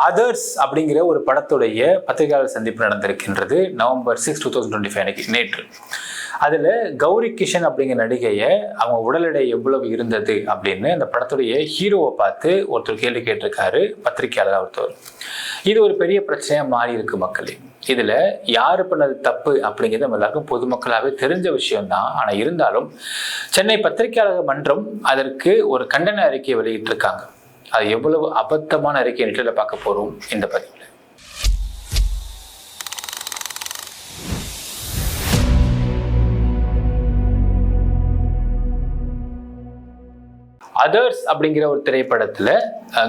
Others அப்படிங்கிற ஒரு படத்துடைய பத்திரிகையாளர் சந்திப்பு நடந்திருக்கின்றது நவம்பர் 6, 2025 அன்னைக்கு, நேற்று. அதில் கௌரி கிஷன் அப்படிங்கிற நடிகையை அவங்க உடல் எடை எவ்வளவு இருந்தது அப்படின்னு அந்த படத்துடைய ஹீரோவை பார்த்து ஒருத்தர் கேள்வி கேட்டிருக்காரு, பத்திரிகையாளர் ஒருத்தர். இது ஒரு பெரிய பிரச்சனையாக மாறி இருக்கு மக்களே. இதில் யார் பண்ணது தப்பு அப்படிங்கிறது நம்ம எல்லாருக்கும் பொதுமக்களாகவே தெரிஞ்ச விஷயம்தான். ஆனால் இருந்தாலும் சென்னை பத்திரிகையாளர் மன்றம் அதற்கு ஒரு கண்டன அறிக்கையை வெளியிட்டிருக்காங்க. அது எவ்வளவு அபத்தமான அறிக்கை நெட்டில் பார்க்க போகிறோம் இந்த பதிவில். அதர்ஸ் அப்படிங்கிற ஒரு திரைப்படத்தில்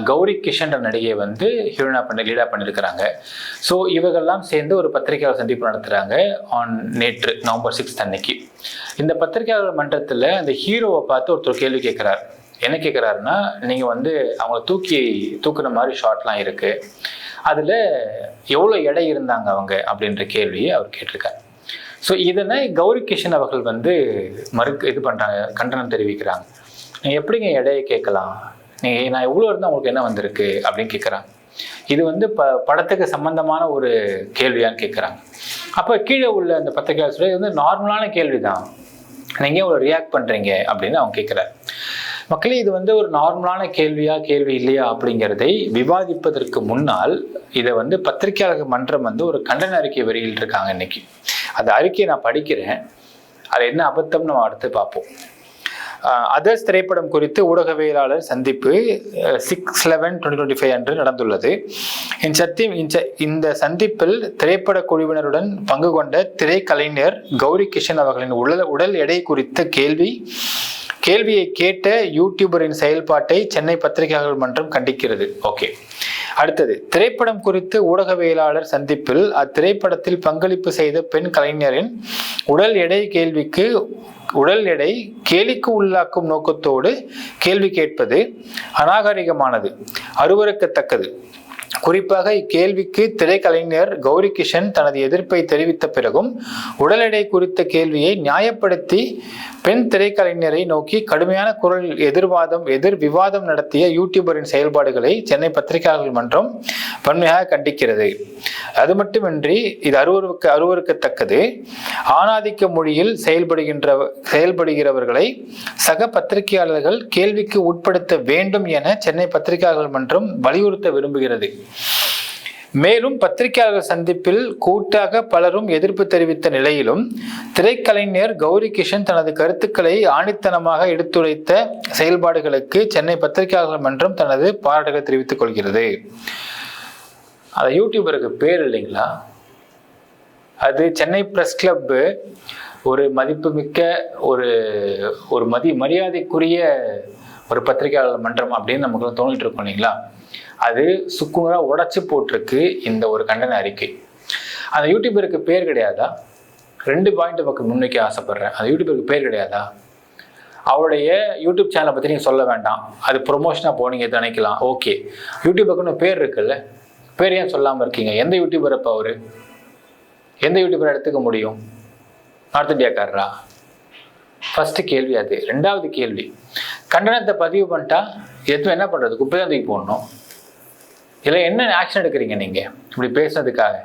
கௌரி கிஷன் நடிகை லீடா பண்ணியிருக்கிறாங்க. ஸோ இவங்கெல்லாம் சேர்ந்து ஒரு பத்திரிகையாளர் சந்திப்பு நடத்துகிறாங்க நேற்று நவம்பர் 6 அன்னைக்கு. இந்த பத்திரிகையாளர் மன்றத்தில் அந்த ஹீரோவை பார்த்து ஒருத்தர் கேள்வி கேட்குறாரு. என்ன கேட்குறாருன்னா, நீங்கள் அவங்கள தூக்குன மாதிரி ஷாட்லாம் இருக்குது, அதில் எவ்வளோ எடை இருந்தாங்க அவங்க அப்படின்ற கேள்வியை அவர் கேட்டிருக்காரு. ஸோ இதனை கௌரி கிஷன் அவர்கள் கண்டனம் தெரிவிக்கிறாங்க. நீங்கள் எப்படிங்க எடையை கேட்கலாம், நான் எவ்வளோ இருந்தால் உங்களுக்கு என்ன வந்திருக்கு அப்படின்னு கேட்குறாங்க. இது படத்துக்கு சம்பந்தமான ஒரு கேள்வியான்னு கேட்குறாங்க. அப்போ கீழே உள்ள அந்த பத்திரிகையாளர் இது நார்மலான கேள்வி தான், நீங்கள் எவ்வளோ ரியாக்ட் பண்ணுறீங்க அப்படின்னு அவங்க கேட்குறாரு. மக்களே, இது ஒரு நார்மலான கேள்வி இல்லையா அப்படிங்கிறதை விவாதிப்பதற்கு முன்னால் இதை பத்திரிகையாளர் மன்றம் ஒரு கண்டன அறிக்கை வெளியிட்டிருக்காங்க இன்னைக்கு. அந்த அறிக்கையை நான் படிக்கிறேன், அது என்ன அபத்தம் நம்ம அடுத்து பார்ப்போம். அதர்ஸ் திரைப்படம் குறித்து ஊடகவியலாளர் சந்திப்பு 6/11/2025 அன்று நடந்துள்ளது. இந்த சந்திப்பில் திரைப்பட குழுவினருடன் பங்கு கொண்ட திரைக்கலைஞர் கௌரி கிஷன் அவர்களின் உடல் எடை குறித்த கேள்வியை கேட்ட யூடியூபரின் செயல்பாட்டை சென்னை பத்திரிகையாளர் மன்றம் கண்டிக்கிறது. ஓகே, அடுத்தது, திரைப்படம் குறித்து ஊடகவியலாளர் சந்திப்பில் அத்திரைப்படத்தில் பங்களிப்பு செய்த பெண் கலைஞரின் உடல் எடை கேலிக்கு உள்ளாக்கும் நோக்கத்தோடு கேள்வி கேட்பது அநாகரிகமானது, அருவருக்கத்தக்கது. குறிப்பாக இக்கேள்விக்கு திரைக்கலைஞர் கௌரி கிஷன் தனது எதிர்ப்பை தெரிவித்த பிறகும் உடல் எடை குறித்த கேள்வியை நியாயப்படுத்தி பெண் திரைக்கலைஞரை நோக்கி கடுமையான குரல் எதிர் விவாதம் நடத்திய யூடியூபரின் செயல்பாடுகளை சென்னை பத்திரிகையாளர் மன்றம் வன்மையாக கண்டிக்கிறது. அது மட்டுமின்றி இது அருவருக்கத்தக்கது. ஆணாதிக்க மொழியில் செயல்படுகிறவர்களை சக பத்திரிகையாளர்கள் கேள்விக்கு உட்படுத்த வேண்டும் என சென்னை பத்திரிகையாளர் மன்றம் வலியுறுத்த விரும்புகிறது. மேலும் பத்திரிகையாளர் சந்திப்பில் கூட்டாக பலரும் எதிர்ப்பு தெரிவித்த நிலையிலும் திரைக்கலைஞர் கௌரி கிஷன் தனது கருத்துக்களை ஆணித்தனமாக எடுத்துரைத்த செயல்பாடுகளுக்கு சென்னை பத்திரிகையாளர் மன்றம் தனது பாராட்டுகளை தெரிவித்துக் கொள்கிறது. அது யூடியூபருக்கு பேர் இல்லைங்களா, அது சென்னை பிரஸ் கிளப், ஒரு மதிப்புமிக்க ஒரு மரியாதைக்குரிய ஒரு பத்திரிகையாளர் மன்றம் அப்படின்னு நமக்கு தோணிட்டு இருக்கோம் இல்லைங்களா. அது சுக்குநூறா உடைச்சு போட்டிருக்கு இந்த ஒரு கண்டன அறிக்கை. அந்த யூடியூபருக்கு பேர் கிடையாதா? 2 பாயிண்ட் பக்கம் முன்வைக்க ஆசைப்படுறேன். அந்த யூடியூபருக்கு பேர் கிடையாதா? அவருடைய யூடியூப் சேனலை பற்றி நீங்கள் சொல்ல வேண்டாம், அது ப்ரொமோஷனாக போனீங்க நினைக்கலாம். ஓகே, யூடியூபருக்குன்னு பேர் இருக்குல்ல, பேர் ஏன் சொல்லாமல் இருக்கீங்க? எந்த யூடியூபர் அப்போ அவர் எந்த யூடியூபரை எடுத்துக்க முடியும்? நார்த் இந்தியாக்காரரா? ஃபர்ஸ்ட் கேள்வி அது. 2வது கேள்வி, கண்டனத்தை பதிவு பண்ணிட்டா எதுவும் என்ன பண்ணுறது? குப்பை தான் தூக்கி போடணும். இதில் என்ன ஆக்ஷன் எடுக்கிறீங்க நீங்கள் இப்படி பேசுனதுக்காக?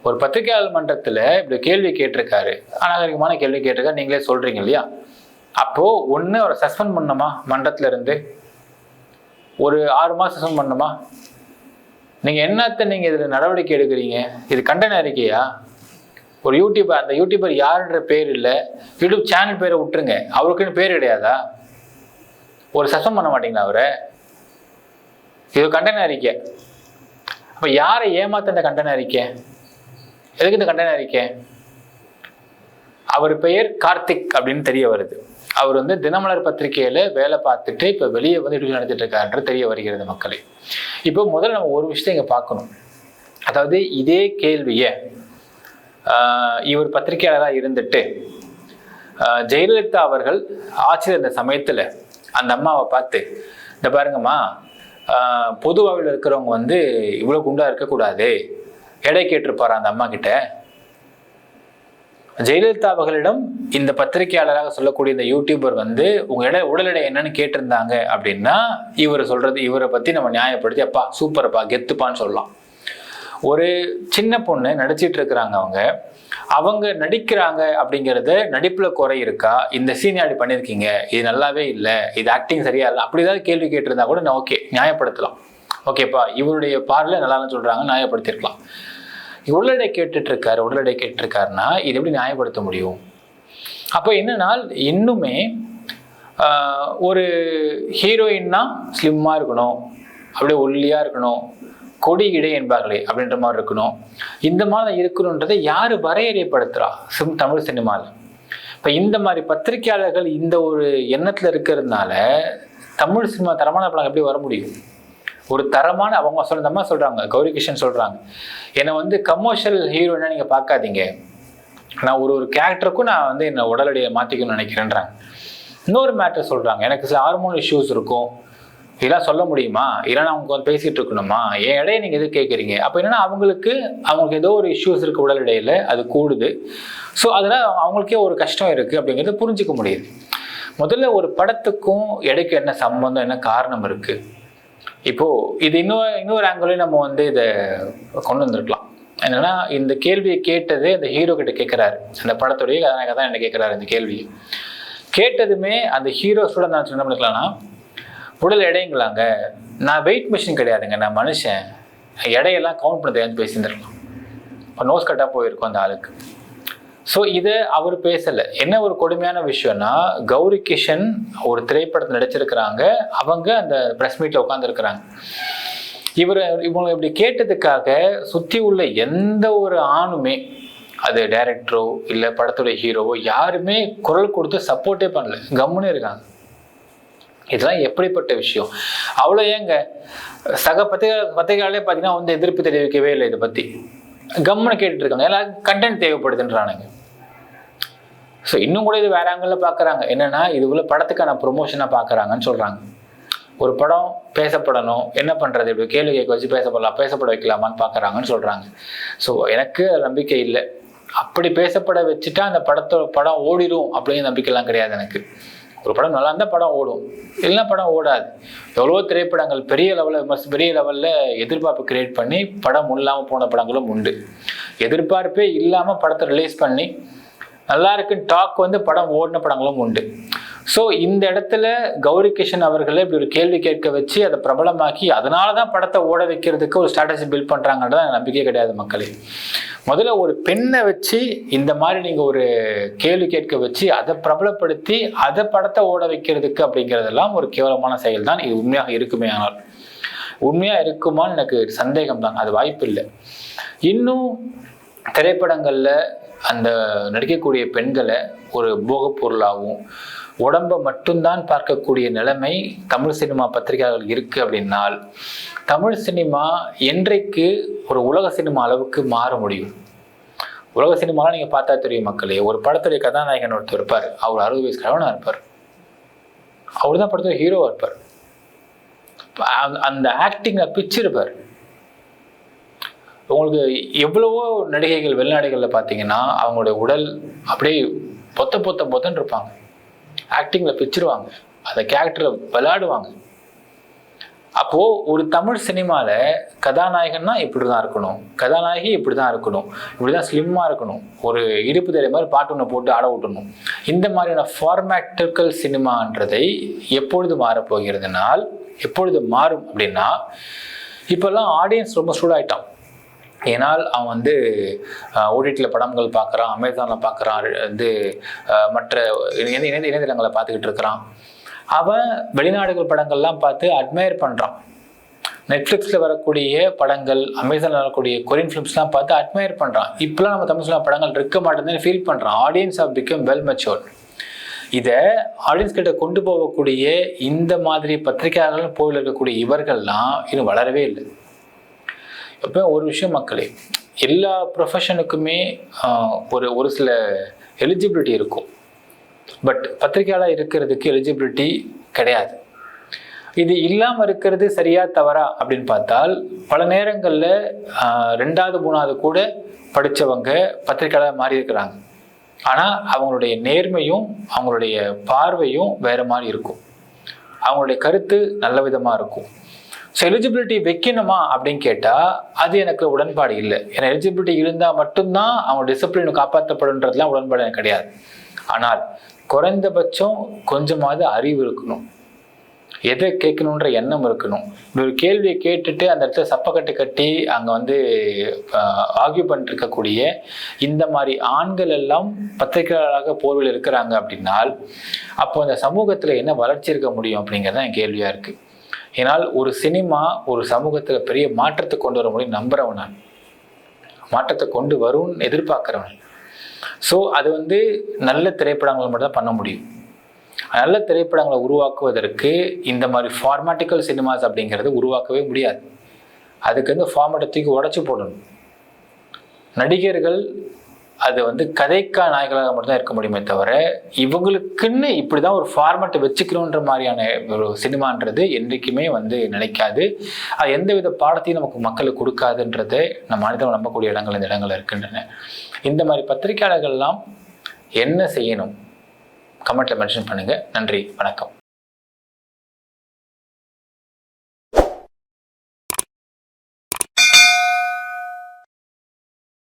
ஒரு பத்திரிகையாளர் மன்றத்தில் இப்படி கேள்வி கேட்டிருக்காரு, அநாகரிகமான கேள்வி கேட்டிருக்காரு, நீங்களே சொல்கிறீங்க இல்லையா. அப்போது ஒன்று அவரை சஸ்பெண்ட் பண்ணணுமா, மன்றத்தில் இருந்து ஒரு 6 மாதம் சஸ்பெண்ட் பண்ணணுமா? நீங்கள் இதில் நடவடிக்கை எடுக்கிறீங்க? இது கண்டன அறிக்கையா? ஒரு யூடியூபர், அந்த யூடியூபர் யாருன்ற பேர் இல்லை, யூடியூப் சேனல் பேரை விட்டுருங்க, அவருக்குன்னு பேர் கிடையாதா? ஒரு சஸ்பெண்ட் பண்ண மாட்டீங்களா அவரை? இது கண்டன அறிக்கை. அப்போ யாரை ஏமாத்த இந்த கண்டன அறிக்கை? எதுக்கு இந்த கண்டன அறிக்கை? அவர் பெயர் கார்த்திக் அப்படின்னு தெரிய வருது. அவர் தினமலர் பத்திரிகையில வேலை பார்த்துட்டு இப்போ வெளியே டியூஷன் நடத்திட்டு இருக்காருன்ற தெரிய வருகிறது மக்களே. இப்போ முதல்ல நம்ம ஒரு விஷயத்தை இங்கே பார்க்கணும். அதாவது இதே கேள்வியை இவர் பத்திரிகையாளராக இருந்துட்டு ஜெயலலிதா அவர்கள் ஆட்சியில் இருந்த சமயத்தில் அந்த அம்மாவை பார்த்து, இந்த பாருங்கம்மா, பொது வாழ்வில் இருக்கிறவங்க இவ்வளோ குண்டா இருக்கக்கூடாது, எடை கேட்டிருப்பாரு அந்த அம்மா கிட்ட. ஜெயலலிதா அவர்களிடம் இந்த பத்திரிகையாளராக சொல்லக்கூடிய இந்த யூடியூபர் வந்து உங்க உடல் எடை என்னன்னு கேட்டிருந்தாங்க அப்படின்னா இவரை பத்தி நம்ம நியாயப்படுத்தி அப்பா சூப்பர்ப்பா கெத்துப்பான்னு சொல்லலாம். ஒரு சின்ன பொண்ணு நடிச்சிட்டு இருக்கிறாங்க, அவங்க நடிக்கிறாங்க அப்படிங்கிறத நடிப்புல குறை இருக்கா, இந்த சீனியாடி பண்ணியிருக்கீங்க, இது நல்லாவே இல்லை, இது ஆக்டிங் சரியா இல்லை, அப்படி ஏதாவது கேள்வி கேட்டிருந்தா கூட நான் ஓகே நியாயப்படுத்தலாம். ஓகேப்பா இவருடைய பார்வையில் நல்லான்னு சொல்றாங்க, நியாயப்படுத்திருக்கலாம். உடல் எடை கேட்டுருக்காருன்னா இது எப்படி நியாயப்படுத்த முடியும்? அப்போ என்னன்னா இன்னுமே ஒரு ஹீரோயின்னா ஸ்லிம்மா இருக்கணும், அப்படியே ஒல்லியா இருக்கணும், கொடி இடை என்பார்களே அப்படின்ற மாதிரி இருக்கணும், இந்த மாதிரி இருக்கணுன்றதை யாரு வரையறைப்படுத்துறா தமிழ் சினிமாவில்? இப்போ இந்த மாதிரி பத்திரிகையாளர்கள் இந்த ஒரு எண்ணத்துல இருக்கிறதுனால தமிழ் சினிமா தரமான படம் எப்படி வர முடியும்? ஒரு தரமான அவங்க சொல்றாங்க, கௌரி கிஷன் சொல்றாங்க, என்னை வந்து கமர்ஷியல் ஹீரோயினா நீங்க பார்க்காதீங்க, நான் ஒரு கேரக்டருக்கும் நான் வந்து என்னை உடல் எடையை மாத்திக்கணும்னு நினைக்கிறேன்றாங்க. இன்னொரு மேட்டர் சொல்றாங்க, எனக்கு சில ஹார்மோன் இஷ்யூஸ் இருக்கும், இதெல்லாம் சொல்ல முடியுமா, இல்லைன்னா அவங்க வந்து பேசிட்டு இருக்கணுமா, என் இடையை நீங்க எது கேட்குறீங்க? அப்போ என்னன்னா அவங்களுக்கு ஏதோ ஒரு இஷ்யூஸ் இருக்கு உடல் இடையில, அது கூடுது. ஸோ அதெல்லாம் அவங்களுக்கே ஒரு கஷ்டம் இருக்கு அப்படிங்கிறத புரிஞ்சுக்க முடியுது. முதல்ல ஒரு படத்துக்கும் எடைக்கு என்ன சம்பந்தம், என்ன காரணம் இருக்கு? இப்போ இது இன்னொரு ஆங்கிளையும் நம்ம வந்து இதை கொண்டு வந்திருக்கலாம். என்னன்னா இந்த கேள்வியை கேட்டது அந்த ஹீரோ கிட்ட கேட்கிறாரு, அந்த படத்துடைய கதாநாயகன் தான் என்ன கேட்கிறாரு இந்த கேள்வியை கேட்டதுமே அந்த ஹீரோ ஸ்டூடெண்ட் நான் என்ன பண்ணிக்கலாம்னா, உடல் எடைங்களாங்க, நான் வெயிட் மிஷின் கிடையாதுங்க, நான் மனுஷன், எடையெல்லாம் கவுண்ட் பண்ண தெரியாது பேசியிருந்துருக்கலாம். இப்போ நோஸ் கட்டாக போயிருக்கும் அந்த ஆளுக்கு. ஸோ இதை அவர் பேசலை. என்ன ஒரு கொடுமையான விஷயம்னா, கௌரி கிஷன் ஒரு திரைப்படத்தில் நடிச்சிருக்கிறாங்க, அவங்க அந்த ப்ரெஸ் மீட்டில் உட்காந்துருக்கிறாங்க. இவங்க இப்படி கேட்டதுக்காக சுற்றி உள்ள எந்த ஒரு ஆணுமே, அது டைரக்டரோ இல்லை படத்துடைய ஹீரோவோ, யாருமே குரல் கொடுத்து சப்போர்ட்டே பண்ணல, கம்முன்னு இருக்காங்க. இதெல்லாம் எப்படிப்பட்ட விஷயம்? அவ்வளோ ஏங்க சக பத்திரிகையாளே பார்த்தீங்கன்னா வந்து எதிர்ப்பு தெரிவிக்கவே இல்லை, இதை பற்றி கம்முன்னு கேட்டுட்டு இருக்காங்க. எல்லாருக்கும் கண்டென்ட் தேவைப்படுதுன்றானுங்க. ஸோ இன்னும் கூட இது வேற ஆங்கிளில் பார்க்குறாங்க, என்னன்னா இதுக்குள்ள படத்துக்கான ப்ரொமோஷனாக பார்க்குறாங்கன்னு சொல்கிறாங்க. ஒரு படம் பேசப்படணும், என்ன பண்ணுறது, இப்படி கேள்வி கேட்க வச்சு பேசப்பட வைக்கலாமான்னு பார்க்குறாங்கன்னு சொல்கிறாங்க. ஸோ எனக்கு நம்பிக்கை இல்லை. அப்படி பேசப்பட வச்சுட்டா அந்த படம் ஓடிடும் அப்படின்னு நம்பிக்கைலாம் கிடையாது எனக்கு. ஒரு படம் நல்லா இருந்தால் படம் ஓடும், இல்லைன்னா படம் ஓடாது. எவ்வளவோ திரைப்படங்கள் பெரிய லெவலில் எதிர்பார்ப்பு கிரியேட் பண்ணி படம் இல்லாமல் போன படங்களும் உண்டு. எதிர்பார்ப்பே இல்லாமல் படத்தை ரிலீஸ் பண்ணி நல்லா இருக்குன்னு டாக் வந்து படம் ஓடின படங்களும் உண்டு. ஸோ இந்த இடத்துல கௌரி கிஷன் அவர்களை இப்படி ஒரு கேள்வி கேட்க வச்சு அதை பிரபலமாக்கி அதனால தான் படத்தை ஓட வைக்கிறதுக்கு ஒரு ஸ்ட்ராட்டஜி பில்ட் பண்ணுறாங்கன்றத நம்பிக்கையே கிடையாது மக்களே. முதல்ல ஒரு பெண்ணை வச்சு இந்த மாதிரி நீங்கள் ஒரு கேள்வி கேட்க வச்சு அதை பிரபலப்படுத்தி அதை படத்தை ஓட வைக்கிறதுக்கு அப்படிங்கிறதெல்லாம் ஒரு கேவலமான செயல் தான். இது உண்மையாக இருக்குமே, ஆனால் உண்மையாக இருக்குமான்னு எனக்கு சந்தேகம் தான், அது வாய்ப்பு இல்லை. இன்னும் திரைப்படங்களில் அந்த நடிக்கக்கூடிய பெண்களை ஒரு போகப் பொருளாகவும் உடம்பை மட்டும்தான் பார்க்கக்கூடிய நிலைமை தமிழ் சினிமா பத்திரிகையாளர்கள் இருக்கு அப்படின்னால் தமிழ் சினிமா என்றைக்கு ஒரு உலக சினிமா அளவுக்கு மாற முடியும்? உலக சினிமாலாம் நீங்க பார்த்தா தெரியும் மக்களே, ஒரு படத்துடைய கதாநாயகன் ஒருத்தர் இருப்பார், அவர் 60 வயசு கிழவனா இருப்பார், அவர் தான் படத்துல ஹீரோவா இருப்பார், அந்த ஆக்டிங்க பிச்சிருப்பார். உங்களுக்கு எவ்வளவோ நடிகைகள் வெளிநாடுகளில் பார்த்தீங்கன்னா அவங்களுடைய உடல் அப்படியே பொத்தன்னு இருப்பாங்க, ஆக்டிங்ல பிச்சிருவாங்க, அந்த கேரக்டரை விளையாடுவாங்க. அப்போ ஒரு தமிழ் சினிமால கதாநாயகன்னா இப்படிதான் இருக்கணும், கதாநாயகி இப்படிதான் இருக்கணும், இப்படிதான் ஸ்லிம்மா இருக்கணும், ஒரு இடுப்பு தெரிய மாதிரி பாட்டு ஒன்று போட்டு ஆட விட்டணும். இந்த மாதிரியான ஃபார்மேட்டிக்கல் சினிமான்றதை எப்பொழுது மாறப்போகிறதுனால், எப்பொழுது மாறும் அப்படின்னா, இப்பெல்லாம் ஆடியன்ஸ் ரொம்ப சூடாயிட்டான். ஏன்னால் அவன் வந்து ஓடிடியில் படங்கள் பார்க்குறான், அமேசானில் பார்க்குறான், வந்து மற்ற இணையதளங்களை பார்த்துக்கிட்டு இருக்கிறான். அவன் வெளிநாடுகள் படங்கள்லாம் பார்த்து அட்மையர் பண்ணுறான். நெட்ஃப்ளிக்ஸில் வரக்கூடிய படங்கள், அமேசானில் வரக்கூடிய கொரியன் ஃபிலிம்ஸ்லாம் பார்த்து அட்மையர் பண்ணுறான். இப்போலாம் நம்ம தமிழ் சினிமா படங்கள் இருக்க மாட்டேங்குதுன்னு ஃபீல் பண்ணுறான். Audience have become well matured. இதை ஆடியன்ஸ் கிட்ட கொண்டு போகக்கூடிய இந்த மாதிரி பத்திரிகையாளர்கள் போயில் இருக்கக்கூடிய இவர்கள்லாம் இன்னும் வளரவே இல்லை. இப்போ ஒரு விஷயம் மக்களே, எல்லா ப்ரொஃபஷனுக்குமே ஒரு சில எலிஜிபிலிட்டி இருக்கும், பட் பத்திரிகையாளர் இருக்கிறதுக்கு எலிஜிபிலிட்டி கிடையாது. இது இல்லாமல் இருக்கிறது சரியா தவறா அப்படின்னு பார்த்தால், பல நேரங்களில் 2வது 3வது கூட படித்தவங்க பத்திரிகையாளர் மாறி இருக்கிறாங்க. ஆனால் அவங்களுடைய நேர்மையும் அவங்களுடைய பார்வையும் வேற மாதிரி இருக்கும். அவங்களுடைய கருத்து நல்ல விதமாக இருக்கும். ஸோ எலிஜிபிலிட்டி வைக்கணுமா அப்படின்னு கேட்டால் அது எனக்கு உடன்பாடு இல்லை. ஏன்னா எலிஜிபிலிட்டி இருந்தால் மட்டும்தான் அவங்க டிசிப்ளின் காப்பாற்றப்படுன்றதுலாம் உடன்பாடு எனக்கு கிடையாது. ஆனால் குறைந்தபட்சம் கொஞ்சமாவது அறிவு இருக்கணும், எதை கேட்கணுன்ற எண்ணம் இருக்கணும். ஒரு கேள்வியை கேட்டுட்டு அந்த இடத்துல சப்பக்கட்டு கட்டி அங்கே ஆர்கியூ பண்ணிட்டு இருக்கக்கூடிய இந்த மாதிரி ஆண்கள் எல்லாம் பத்திரிகையாளராக போர்வில் இருக்கிறாங்க அப்படின்னால் அப்போ அந்த சமூகத்தில் என்ன வளர்ச்சி இருக்க முடியும் அப்படிங்கிறது தான் என் கேள்வியாக இருக்குது. ஏன்னால் ஒரு சினிமா ஒரு சமூகத்தில் பெரிய மாற்றத்தை கொண்டு வர முடியும் நம்புறவன், நான் மாற்றத்தை கொண்டு வரும்னு எதிர்பார்க்குறவன். ஸோ அது நல்ல திரைப்படங்கள் மட்டும் தான் பண்ண முடியும். நல்ல திரைப்படங்களை உருவாக்குவதற்கு இந்த மாதிரி ஃபார்மாட்டிக்கல் சினிமாஸ் அப்படிங்கிறது உருவாக்கவே முடியாது. அதுக்கு ஃபார்மேட்டை தூக்கி உடச்சி போடணும். நடிகர்கள் அது கதைக்கா நாயகர்களாக மட்டும்தான் இருக்க முடியுமே தவிர இவங்களுக்குன்னு இப்படிதான் ஒரு ஃபார்மேட்டை வச்சுக்கணுன்ற மாதிரியான ஒரு சினிமான்றது என்றைக்குமே நினைக்காது. அது எந்தவித பாடத்தையும் நமக்கு மக்களுக்கு கொடுக்காதுன்றதை நம்ம மனிதர்கள் நம்பக்கூடிய இடங்கள் இந்த இடங்கள் இருக்கின்றன. இந்த மாதிரி பத்திரிகையாளர்கள்லாம் என்ன செய்யணும் கமெண்ட்ல மென்ஷன் பண்ணுங்க. நன்றி, வணக்கம்.